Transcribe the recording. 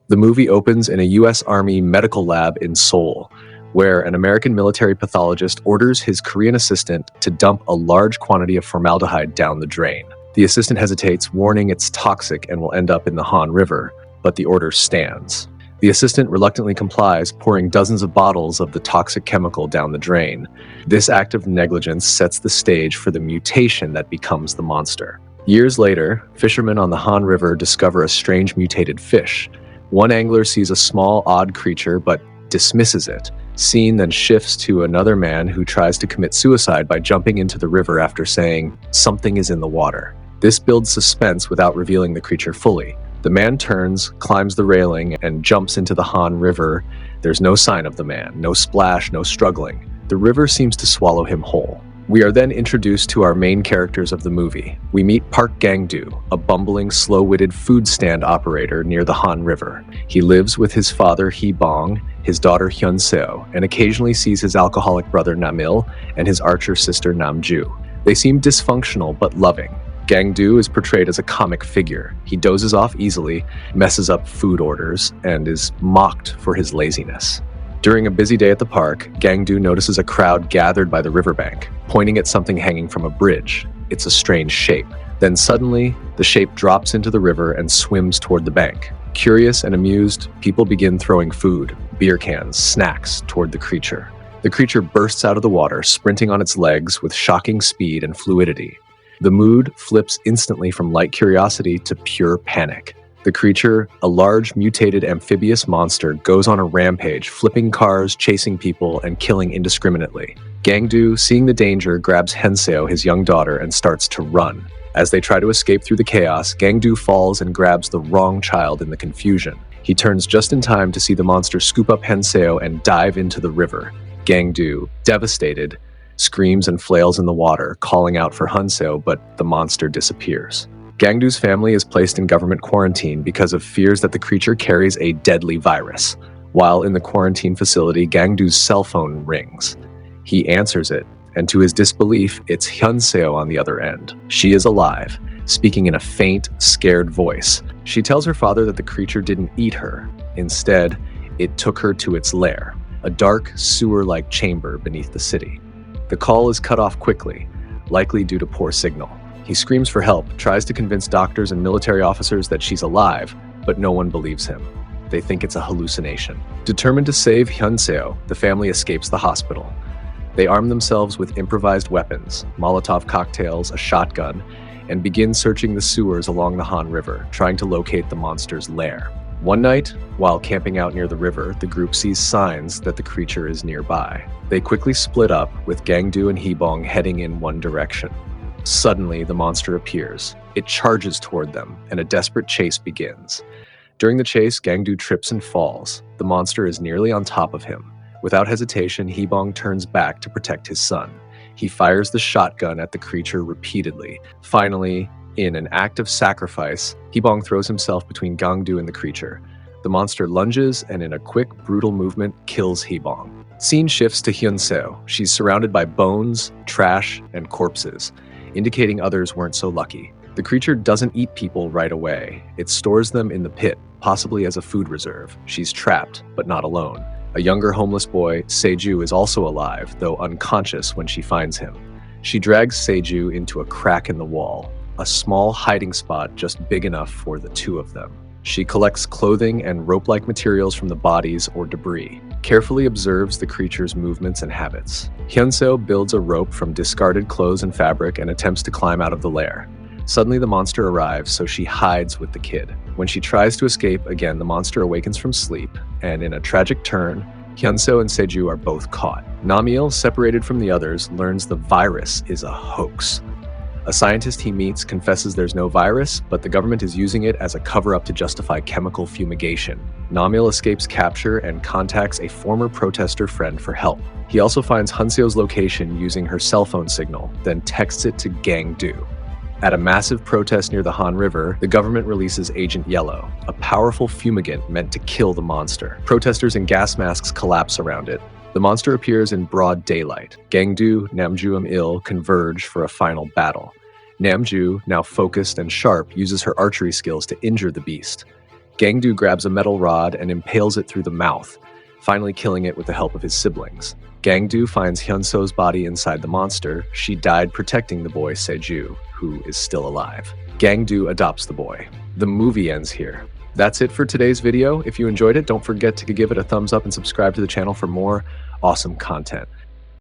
The movie opens in a US Army medical lab in Seoul, where an American military pathologist orders his Korean assistant to dump a large quantity of formaldehyde down the drain. The assistant hesitates, warning it's toxic and will end up in the Han River, but the order stands. The assistant reluctantly complies, pouring dozens of bottles of the toxic chemical down the drain. This act of negligence sets the stage for the mutation that becomes the monster. Years later, fishermen on the Han River discover a strange mutated fish. One angler sees a small, odd creature but dismisses it. Scene then shifts to another man who tries to commit suicide by jumping into the river after saying, "Something is in the water." This builds suspense without revealing the creature fully. The man turns, climbs the railing, and jumps into the Han River. There's no sign of the man, no splash, no struggling. The river seems to swallow him whole. We are then introduced to our main characters of the movie. We meet Park Gang-do, a bumbling, slow-witted food stand operator near the Han River. He lives with his father Hee-bong, his daughter Hyun-seo, and occasionally sees his alcoholic brother Nam-il and his archer sister Nam-ju. They seem dysfunctional but loving. Gang-do is portrayed as a comic figure. He dozes off easily, messes up food orders, and is mocked for his laziness. During a busy day at the park, Gang-do notices a crowd gathered by the riverbank, pointing at something hanging from a bridge. It's a strange shape. Then suddenly, the shape drops into the river and swims toward the bank. Curious and amused, people begin throwing food, beer cans, snacks toward the creature. The creature bursts out of the water, sprinting on its legs with shocking speed and fluidity. The mood flips instantly from light curiosity to pure panic. The creature, a large mutated amphibious monster, goes on a rampage, flipping cars, chasing people, and killing indiscriminately. Gang-do, seeing the danger, grabs Hyun-seo, his young daughter, and starts to run. As they try to escape through the chaos, Gang-do falls and grabs the wrong child in the confusion. He turns just in time to see the monster scoop up Hyun-seo and dive into the river. Gang-do, devastated, screams and flails in the water, calling out for Hyun-seo, but the monster disappears. Gang-do's family is placed in government quarantine because of fears that the creature carries a deadly virus. While in the quarantine facility, Gang-do's cell phone rings. He answers it, and to his disbelief, it's Hyun-seo on the other end. She is alive, speaking in a faint, scared voice. She tells her father that the creature didn't eat her. Instead, it took her to its lair, a dark, sewer-like chamber beneath the city. The call is cut off quickly, likely due to poor signal. He screams for help, tries to convince doctors and military officers that she's alive, but no one believes him. They think it's a hallucination. Determined to save Hyun-seo, the family escapes the hospital. They arm themselves with improvised weapons, Molotov cocktails, a shotgun, and begin searching the sewers along the Han River, trying to locate the monster's lair. One night, while camping out near the river, the group sees signs that the creature is nearby. They quickly split up, with Gang-do and Hee-bong heading in one direction. Suddenly, the monster appears. It charges toward them, and a desperate chase begins. During the chase, Gang-do trips and falls. The monster is nearly on top of him. Without hesitation, Hee-bong turns back to protect his son. He fires the shotgun at the creature repeatedly. Finally, in an act of sacrifice, Hee-bong throws himself between Gang-do and the creature. The monster lunges and in a quick, brutal movement, kills Hee-bong. Scene shifts to Hyun-seo. She's surrounded by bones, trash, and corpses, indicating others weren't so lucky. The creature doesn't eat people right away. It stores them in the pit, possibly as a food reserve. She's trapped, but not alone. A younger homeless boy, Seju, is also alive, though unconscious when she finds him. She drags Seju into a crack in the wall, a small hiding spot just big enough for the two of them. She collects clothing and rope-like materials from the bodies or debris, carefully observes the creature's movements and habits. Hyun-seo builds a rope from discarded clothes and fabric and attempts to climb out of the lair. Suddenly the monster arrives, so she hides with the kid. When she tries to escape again, the monster awakens from sleep, and in a tragic turn, Hyun-seo and Seju are both caught. Nam-il, separated from the others, learns the virus is a hoax. A scientist he meets confesses there's no virus, but the government is using it as a cover-up to justify chemical fumigation. Nam-il escapes capture and contacts a former protester friend for help. He also finds Hyun-seo's location using her cell phone signal, then texts it to Gang-do. At a massive protest near the Han River, the government releases Agent Yellow, a powerful fumigant meant to kill the monster. Protesters in gas masks collapse around it. The monster appears in broad daylight. Gang-do, Nam-ju and Il converge for a final battle. Nam-ju, now focused and sharp, uses her archery skills to injure the beast. Gangdu grabs a metal rod and impales it through the mouth, finally killing it with the help of his siblings. Gangdu finds Hyunso's body inside the monster. She died protecting the boy Seju, who is still alive. Gangdu adopts the boy. The movie ends here. That's it for today's video. If you enjoyed it, don't forget to give it a thumbs up and subscribe to the channel for more awesome content.